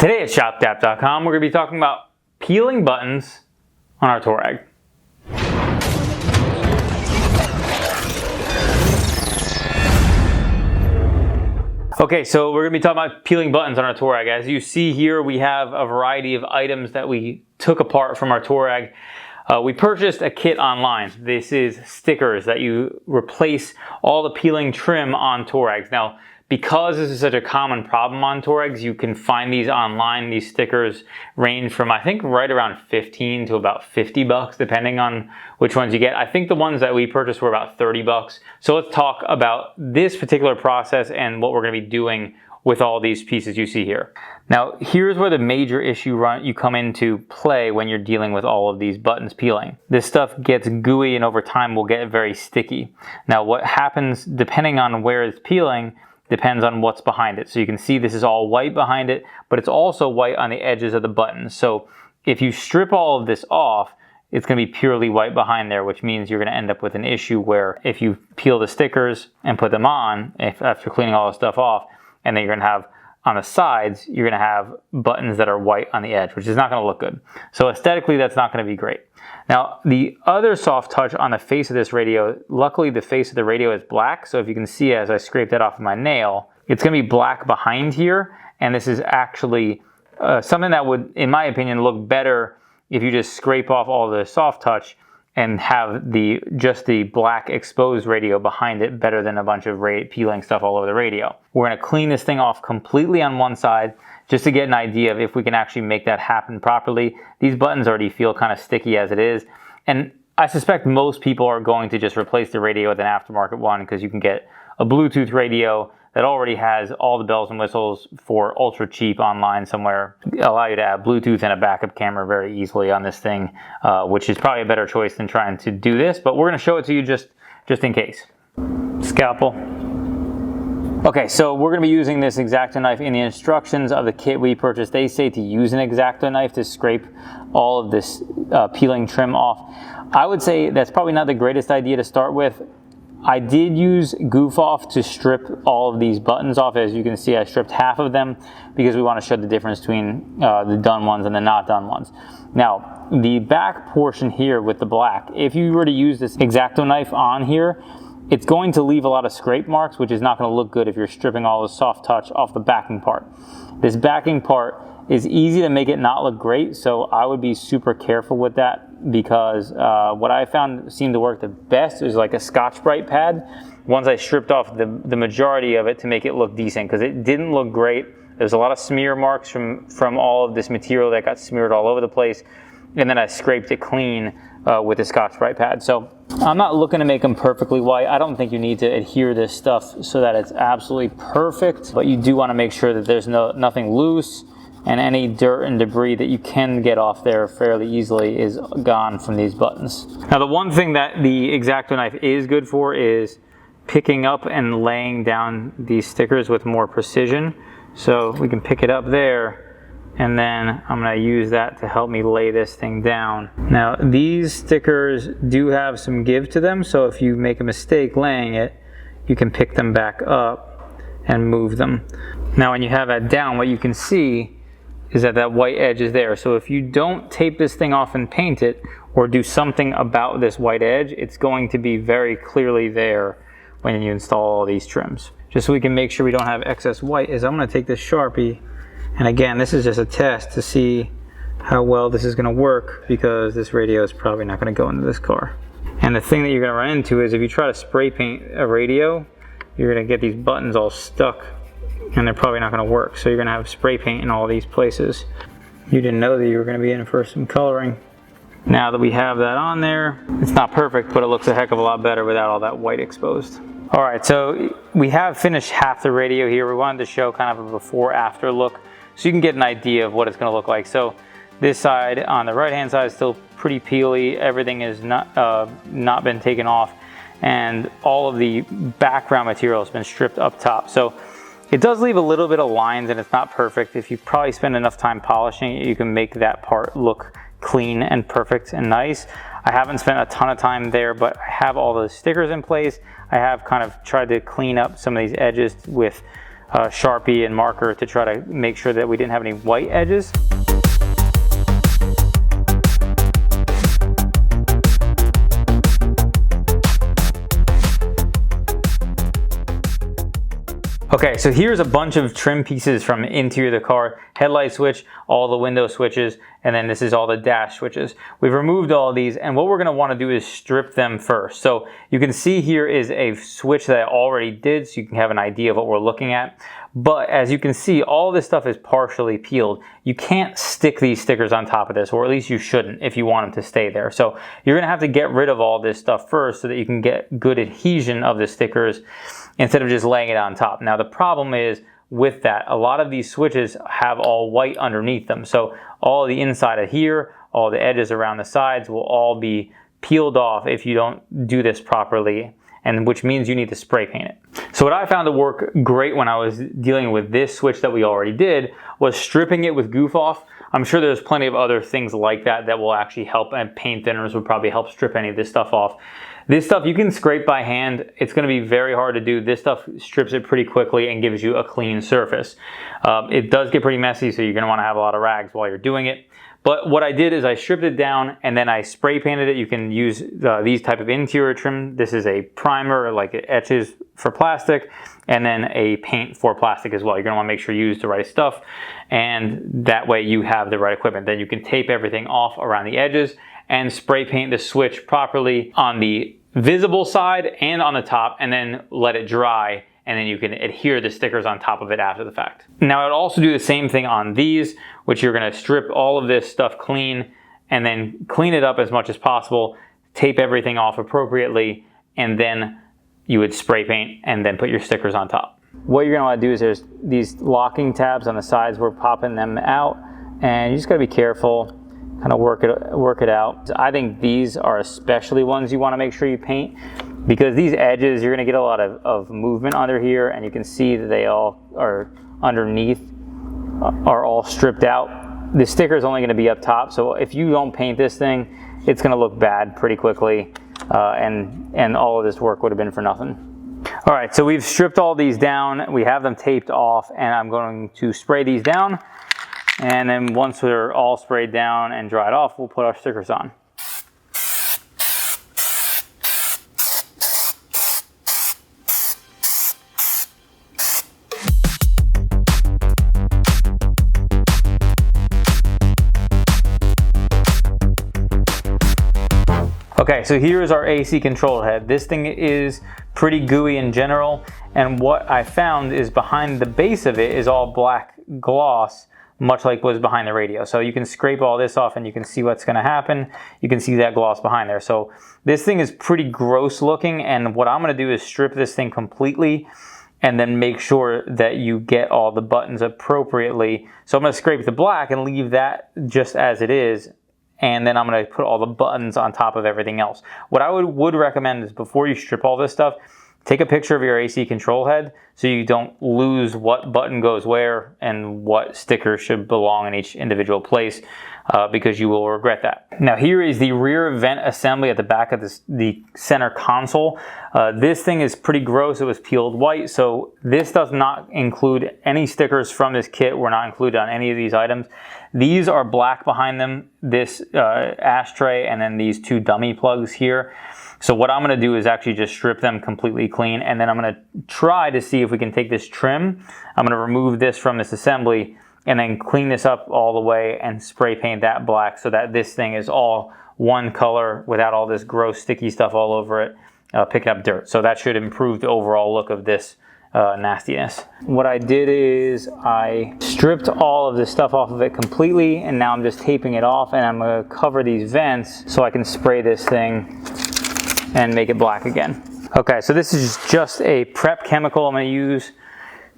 Today at ShopDap.com, we're going to be talking about peeling buttons on our Touareg. Okay, so we're going to be talking about peeling buttons on our Touareg. As you see here, we have a variety of items that we took apart from our Touareg. We purchased a kit online. This is stickers that you replace all the peeling trim on Touaregs. Now, because this is such a common problem on Touaregs, you can find these online. These stickers range from, I think, right around 15 to about 50 bucks, depending on which ones you get. I think the ones that we purchased were about 30 bucks. So let's talk about this particular process and what we're going to be doing with all these pieces you see here. Now, here's where the major issue you come into play when you're dealing with all of these buttons peeling. This stuff gets gooey and over time will get very sticky. Now, what happens depending on where it's peeling depends on what's behind it. So you can see this is all white behind it, but it's also white on the edges of the buttons. So if you strip all of this off, it's going to be purely white behind there, which means you're going to end up with an issue where if you peel the stickers and put them on, after cleaning all the stuff off, and then you're going to have on the sides, you're going to have buttons that are white on the edge, which is not going to look good. So aesthetically, that's not going to be great. Now, the other soft touch on the face of this radio, luckily the face of the radio is black. So if you can see as I scrape that off of my nail, it's going to be black behind here. And this is actually something that would, in my opinion, look better if you just scrape off all the soft touch and have just the black exposed radio behind it, better than a bunch of peeling stuff all over the radio. We're going to clean this thing off completely on one side just to get an idea of if we can actually make that happen properly. These buttons already feel kind of sticky as it is, and I suspect most people are going to just replace the radio with an aftermarket one because you can get a Bluetooth radio that already has all the bells and whistles for ultra cheap online somewhere. Allow you to add Bluetooth and a backup camera very easily on this thing, which is probably a better choice than trying to do this, but we're going to show it to you just in case. Scalpel. Okay, so we're going to be using this X-Acto knife. In the instructions of the kit we purchased, they say to use an X-Acto knife to scrape all of this peeling trim off. I would say that's probably not the greatest idea to start with. I did use Goof Off to strip all of these buttons off. As you can see, I stripped half of them because we want to show the difference between the done ones and the not done ones. Now, the back portion here with the black, if you were to use this X-Acto knife on here, it's going to leave a lot of scrape marks, which is not going to look good if you're stripping all the soft touch off the backing part. This backing part is easy to make it not look great, so I would be super careful with that because what I found seemed to work the best was like a Scotch-Brite pad. Once I stripped off the majority of it to make it look decent, because it didn't look great. There's a lot of smear marks from all of this material that got smeared all over the place, and then I scraped it clean with the Scotch-Brite pad. So I'm not looking to make them perfectly white. I don't think you need to adhere this stuff so that it's absolutely perfect, but you do want to make sure that there's nothing loose, and any dirt and debris that you can get off there fairly easily is gone from these buttons. Now, the one thing that the X-Acto knife is good for is picking up and laying down these stickers with more precision. So we can pick it up there, and then I'm going to use that to help me lay this thing down. Now, these stickers do have some give to them, so if you make a mistake laying it, you can pick them back up and move them. Now, when you have that down, what you can see is that white edge is there. So if you don't tape this thing off and paint it, or do something about this white edge, it's going to be very clearly there when you install all these trims. Just so we can make sure we don't have excess white, is I'm going to take this Sharpie, and again, this is just a test to see how well this is going to work, because this radio is probably not going to go into this car. And the thing that you're going to run into is if you try to spray paint a radio, you're going to get these buttons all stuck, and they're probably not going to work. So you're going to have spray paint in all these places. You didn't know that you were going to be in for some coloring. Now that we have that on there, it's not perfect, but it looks a heck of a lot better without all that white exposed. All right, so we have finished half the radio here. We wanted to show kind of a before-after look so you can get an idea of what it's going to look like. So this side on the right-hand side is still pretty peely. Everything is not been taken off, and all of the background material has been stripped up top. So it does leave a little bit of lines, and it's not perfect. If you probably spend enough time polishing it, you can make that part look clean and perfect and nice. I haven't spent a ton of time there, but I have all the stickers in place. I have kind of tried to clean up some of these edges with Sharpie and marker to try to make sure that we didn't have any white edges. Okay, so here's a bunch of trim pieces from the interior of the car. Headlight switch, all the window switches, and then this is all the dash switches. We've removed all of these, and what we're gonna wanna do is strip them first. So you can see here is a switch that I already did, so you can have an idea of what we're looking at. But as you can see, all this stuff is partially peeled. You can't stick these stickers on top of this, or at least you shouldn't if you want them to stay there. So you're gonna have to get rid of all this stuff first so that you can get good adhesion of the stickers instead of just laying it on top. Now the problem is with that, a lot of these switches have all white underneath them. So all the inside of here, all the edges around the sides will all be peeled off if you don't do this properly, and which means you need to spray paint it. So what I found to work great when I was dealing with this switch that we already did was stripping it with Goof Off. I'm sure there's plenty of other things like that that will actually help, and paint thinners would probably help strip any of this stuff off. This stuff you can scrape by hand. It's going to be very hard to do. This stuff strips it pretty quickly and gives you a clean surface. It does get pretty messy, so you're going to want to have a lot of rags while you're doing it. But what I did is I stripped it down and then I spray painted it. You can use these type of interior trim. This is a primer, like it etches for plastic, and then a paint for plastic as well. You're going to want to make sure you use the right stuff, and that way you have the right equipment. Then you can tape everything off around the edges and spray paint the switch properly on the visible side and on the top, and then let it dry, and then you can adhere the stickers on top of it after the fact. Now I'd also do the same thing on these, which you're gonna strip all of this stuff clean and then clean it up as much as possible, tape everything off appropriately, and then you would spray paint and then put your stickers on top. What you're gonna wanna do is there's these locking tabs on the sides. We're popping them out, and you just gotta be careful, kind of work it out. I think these are especially ones you want to make sure you paint, because these edges, you're going to get a lot of movement under here, and you can see that they all are underneath, are all stripped out. The sticker is only going to be up top, so if you don't paint this thing, it's going to look bad pretty quickly, and all of this work would have been for nothing. All right, so we've stripped all these down. We have them taped off, and I'm going to spray these down. And then once they're all sprayed down and dried off, we'll put our stickers on. Okay, so here's our AC control head. This thing is pretty gooey in general, and what I found is behind the base of it is all black gloss, much like was behind the radio. So you can scrape all this off and you can see what's gonna happen. You can see that gloss behind there. So this thing is pretty gross looking, and what I'm gonna do is strip this thing completely and then make sure that you get all the buttons appropriately. So I'm gonna scrape the black and leave that just as it is, and then I'm gonna put all the buttons on top of everything else. What I would recommend is before you strip all this stuff, take a picture of your AC control head so you don't lose what button goes where and what sticker should belong in each individual place, because you will regret that. Now here is the rear vent assembly at the back of the center console. This thing is pretty gross. It was peeled white, so this does not include any stickers from this kit. We're not included on any of these items. These are black behind them, this ashtray, and then these two dummy plugs here. So what I'm going to do is actually just strip them completely clean, and then I'm going to try to see if we can take this trim. I'm going to remove this from this assembly and then clean this up all the way and spray paint that black so that this thing is all one color without all this gross sticky stuff all over it, picking up dirt. So that should improve the overall look of this nastiness. What I did is I stripped all of this stuff off of it completely, and now I'm just taping it off, and I'm going to cover these vents so I can spray this thing and make it black again. Okay, so this is just a prep chemical I'm going to use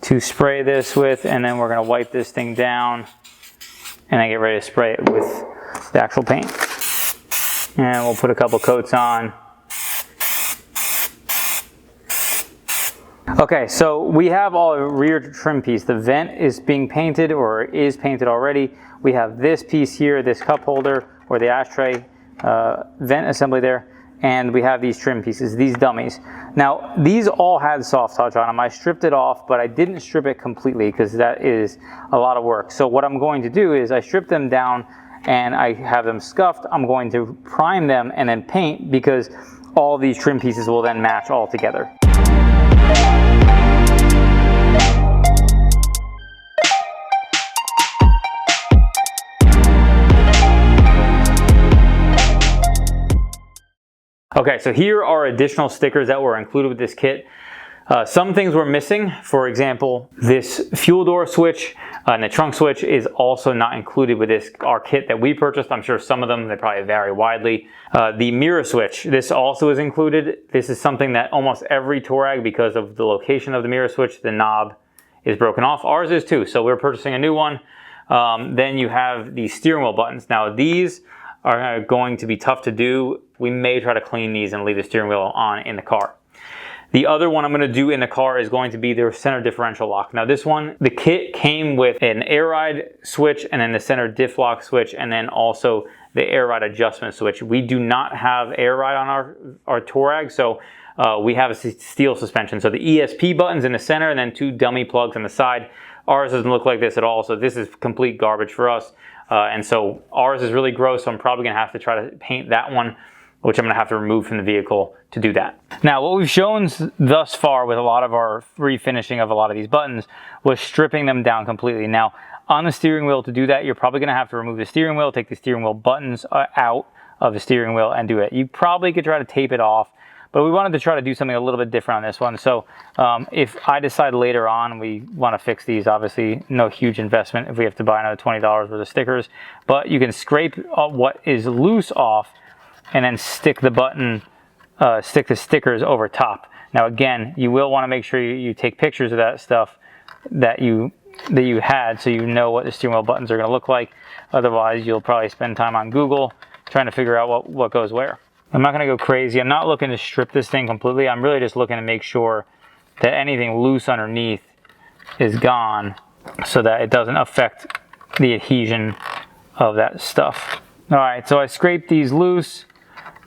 to spray this with, and then we're going to wipe this thing down and then get ready to spray it with the actual paint. And we'll put a couple coats on. Okay, so we have all the rear trim piece. The vent is being painted or is painted already. We have this piece here, this cup holder or the ashtray vent assembly there. and we have these trim pieces, these dummies. Now, these all had soft touch on them. I stripped it off, but I didn't strip it completely because that is a lot of work. So what I'm going to do is I strip them down and I have them scuffed. I'm going to prime them and then paint, because all these trim pieces will then match all together. Okay, so here are additional stickers that were included with this kit. Some things were missing. For example, this fuel door switch and the trunk switch is also not included with our kit that we purchased. I'm sure some of them, they probably vary widely. The mirror switch, this also is included. This is something that almost every Touareg, because of the location of the mirror switch, the knob is broken off. Ours is too, so we're purchasing a new one. Then you have the steering wheel buttons. Now these are going to be tough to do. We may try to clean these and leave the steering wheel on in the car. The other one I'm going to do in the car is going to be the center differential lock. Now this one, the kit came with an air ride switch and then the center diff lock switch, and then also the air ride adjustment switch. We do not have air ride on our Touareg, so we have a steel suspension. So the ESP buttons in the center and then 2 dummy plugs on the side. Ours doesn't look like this at all, so this is complete garbage for us. And so ours is really gross, so I'm probably going to have to try to paint that one, which I'm going to have to remove from the vehicle to do that. Now, what we've shown thus far with a lot of our refinishing of a lot of these buttons was stripping them down completely. Now, on the steering wheel, to do that, you're probably going to have to remove the steering wheel, take the steering wheel buttons out of the steering wheel and do it. You probably could try to tape it off, but we wanted to try to do something a little bit different on this one. So if I decide later on we want to fix these, obviously no huge investment if we have to buy another $20 worth of stickers, but you can scrape what is loose off and then stick the button, stick the stickers over top. Now again, you will want to make sure you take pictures of that stuff that you had, so you know what the steering wheel buttons are going to look like. Otherwise, you'll probably spend time on Google trying to figure out what goes where. I'm not going to go crazy. I'm not looking to strip this thing completely. I'm really just looking to make sure that anything loose underneath is gone so that it doesn't affect the adhesion of that stuff. All right, so I scraped these loose.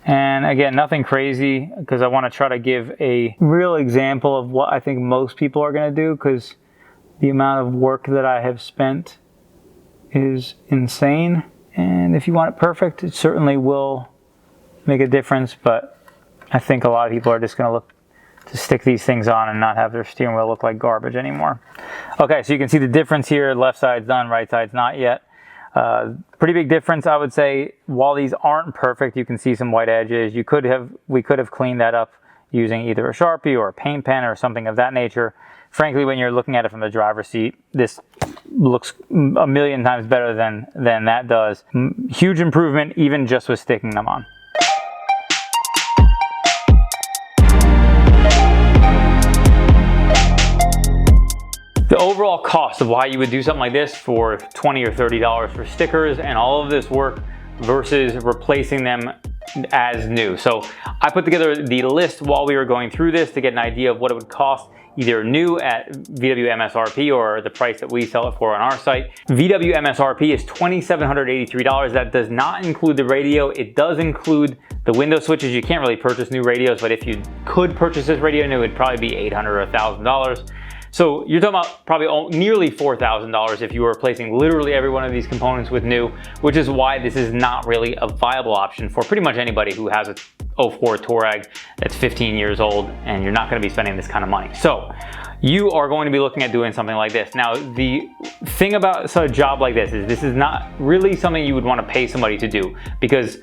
And again, nothing crazy, because I want to try to give a real example of what I think most people are going to do, because the amount of work that I have spent is insane. And if you want it perfect, it certainly will make a difference, but I think a lot of people are just going to look to stick these things on and not have their steering wheel look like garbage anymore. Okay, so you can see the difference here. Left side's done, right side's not yet. Pretty big difference, I would say. While these aren't perfect, you can see some white edges. We could have cleaned that up using either a Sharpie or a paint pen or something of that nature. Frankly, when you're looking at it from the driver's seat, this looks a million times better than that does. Huge improvement, even just with sticking them on. The overall cost of why you would do something like this for $20 or $30 for stickers and all of this work versus replacing them as new. So I put together the list while we were going through this to get an idea of what it would cost either new at VW MSRP or the price that we sell it for on our site. VW MSRP is $2,783. That does not include the radio. It does include the window switches. You can't really purchase new radios, but if you could purchase this radio new, it'd probably be $800 or $1,000. So you're talking about probably nearly $4,000 if you were replacing literally every one of these components with new, which is why this is not really a viable option for pretty much anybody who has a 04 Touareg that's 15 years old, and you're not going to be spending this kind of money. So you are going to be looking at doing something like this. Now, the thing about a job like this is not really something you would want to pay somebody to do, because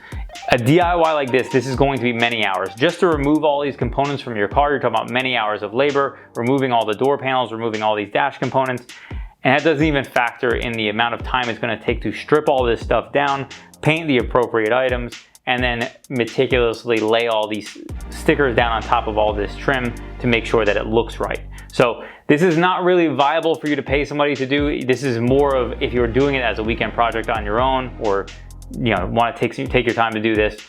a DIY like this is going to be many hours. Just to remove all these components from your car, you're talking about many hours of labor, removing all the door panels, removing all these dash components, and that doesn't even factor in the amount of time it's going to take to strip all this stuff down, paint the appropriate items, and then meticulously lay all these stickers down on top of all this trim to make sure that it looks right. So this is not really viable for you to pay somebody to do. This is more of if you're doing it as a weekend project on your own, or want to take your time to do this.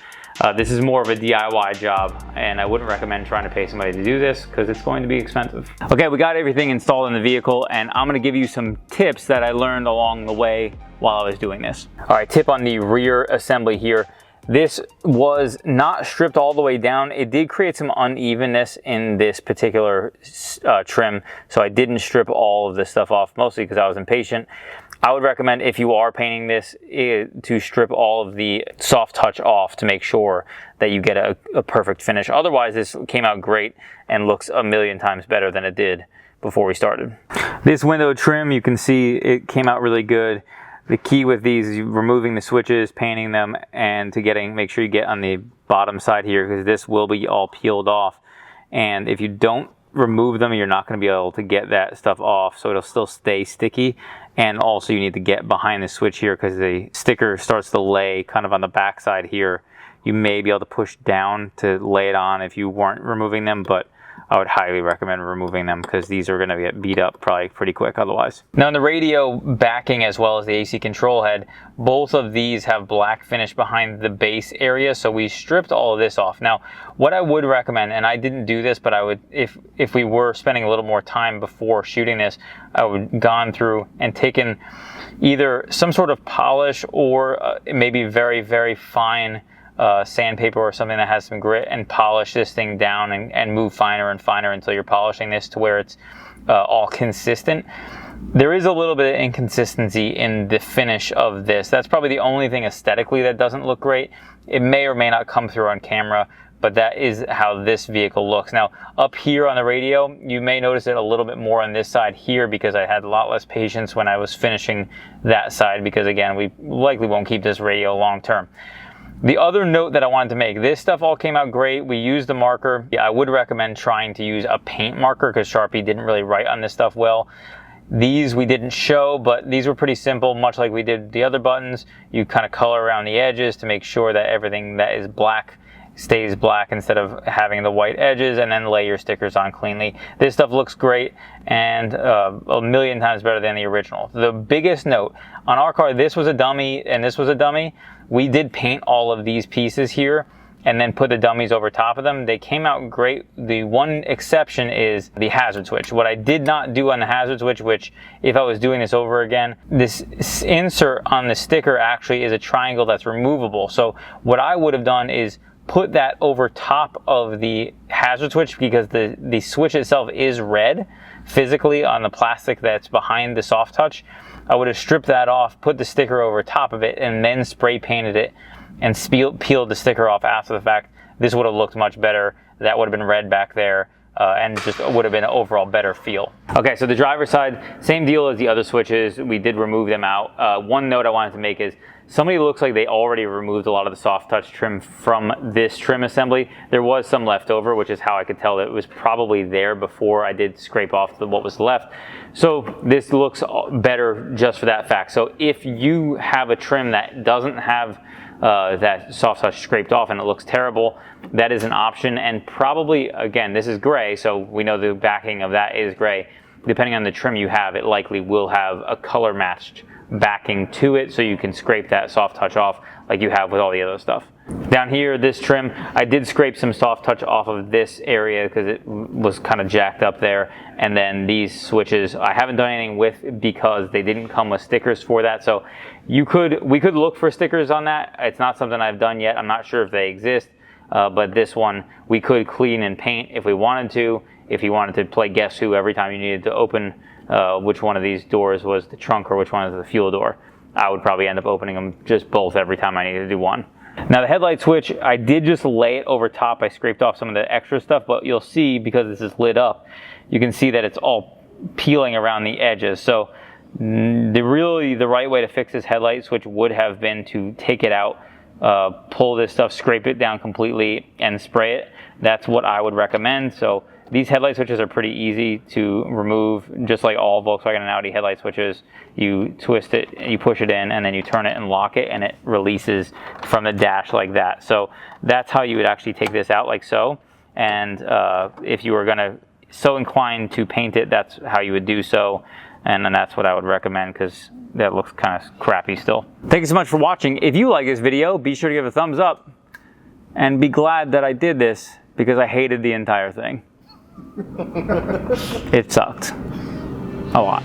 This is more of a DIY job, and I wouldn't recommend trying to pay somebody to do this because it's going to be expensive. Okay, we got everything installed in the vehicle, and I'm going to give you some tips that I learned along the way while I was doing this. All right, tip on the rear assembly here. This was not stripped all the way down. It did create some unevenness in this particular trim, so I didn't strip all of this stuff off, mostly because I was impatient. I would recommend, if you are painting this, to strip all of the soft touch off to make sure that you get a perfect finish. Otherwise, this came out great and looks a million times better than it did before we started. This window trim, you can see it came out really good. The key with these is removing the switches, painting them, and to make sure you get on the bottom side here, because this will be all peeled off. And if you don't remove them, you're not going to be able to get that stuff off, so it'll still stay sticky. And also you need to get behind the switch here, because the sticker starts to lay kind of on the back side here. You may be able to push down to lay it on if you weren't removing them, but I would highly recommend removing them, because these are going to get beat up probably pretty quick otherwise. Now, in the radio backing as well as the AC control head, both of these have black finish behind the base area, so we stripped all of this off. Now, what I would recommend, and I didn't do this, but I would, if we were spending a little more time before shooting this, I would gone through and taken either some sort of polish or maybe very, very fine sandpaper or something that has some grit, and polish this thing down and move finer and finer until you're polishing this to where it's all consistent. There is a little bit of inconsistency in the finish of this. That's probably the only thing aesthetically that doesn't look great. It may or may not come through on camera, but that is how this vehicle looks. Now, up here on the radio, you may notice it a little bit more on this side here, because I had a lot less patience when I was finishing that side, because again, we likely won't keep this radio long term. The other note that I wanted to make, this stuff all came out great. We used the marker. Yeah, I would recommend trying to use a paint marker, because Sharpie didn't really write on this stuff well. These we didn't show, but these were pretty simple, much like we did the other buttons. You kind of color around the edges to make sure that everything that is black stays black instead of having the white edges, and then lay your stickers on cleanly. This stuff looks great and a million times better than the original. The biggest note, on our car, this was a dummy and this was a dummy. We did paint all of these pieces here and then put the dummies over top of them. They came out great. The one exception is the hazard switch. What I did not do on the hazard switch, which if I was doing this over again, this insert on the sticker actually is a triangle that's removable. So what I would have done is put that over top of the hazard switch, because the switch itself is red physically on the plastic that's behind the soft touch. I would have stripped that off, put the sticker over top of it, and then spray painted it and peeled the sticker off after the fact. This would have looked much better. That would have been red back there, and just would have been an overall better feel. Okay, so the driver's side, same deal as the other switches. We did remove them out. One note I wanted to make is, somebody looks like they already removed a lot of the soft touch trim from this trim assembly. There was some left over, which is how I could tell that it was probably there before I did scrape off what was left. So this looks better just for that fact. So if you have a trim that doesn't have that soft touch scraped off and it looks terrible, that is an option. And probably, again, this is gray, so we know the backing of that is gray. Depending on the trim you have, it likely will have a color matched backing to it, so you can scrape that soft touch off like you have with all the other stuff. Down here, this trim, I did scrape some soft touch off of this area because it was kind of jacked up there. And then these switches, I haven't done anything with, because they didn't come with stickers for that. So we could look for stickers on that. It's not something I've done yet. I'm not sure if they exist, but this one we could clean and paint if we wanted to. If you wanted to play Guess Who every time you needed to open which one of these doors was the trunk or which one is the fuel door, I would probably end up opening them just both every time I needed to do one. Now the headlight switch, I did just lay it over top. I scraped off some of the extra stuff, but you'll see, because this is lit up, you can see that it's all peeling around the edges. So the right way to fix this headlight switch would have been to take it out, pull this stuff, scrape it down completely, and spray it. That's what I would recommend. So these headlight switches are pretty easy to remove, just like all Volkswagen and Audi headlight switches. You twist it, you push it in, and then you turn it and lock it, and it releases from the dash like that. So that's how you would actually take this out, like so. And if you were gonna so inclined to paint it, that's how you would do so. And then that's what I would recommend, because that looks kind of crappy still. Thank you so much for watching. If you like this video, be sure to give it a thumbs up, and be glad that I did this, because I hated the entire thing. It sucked a lot.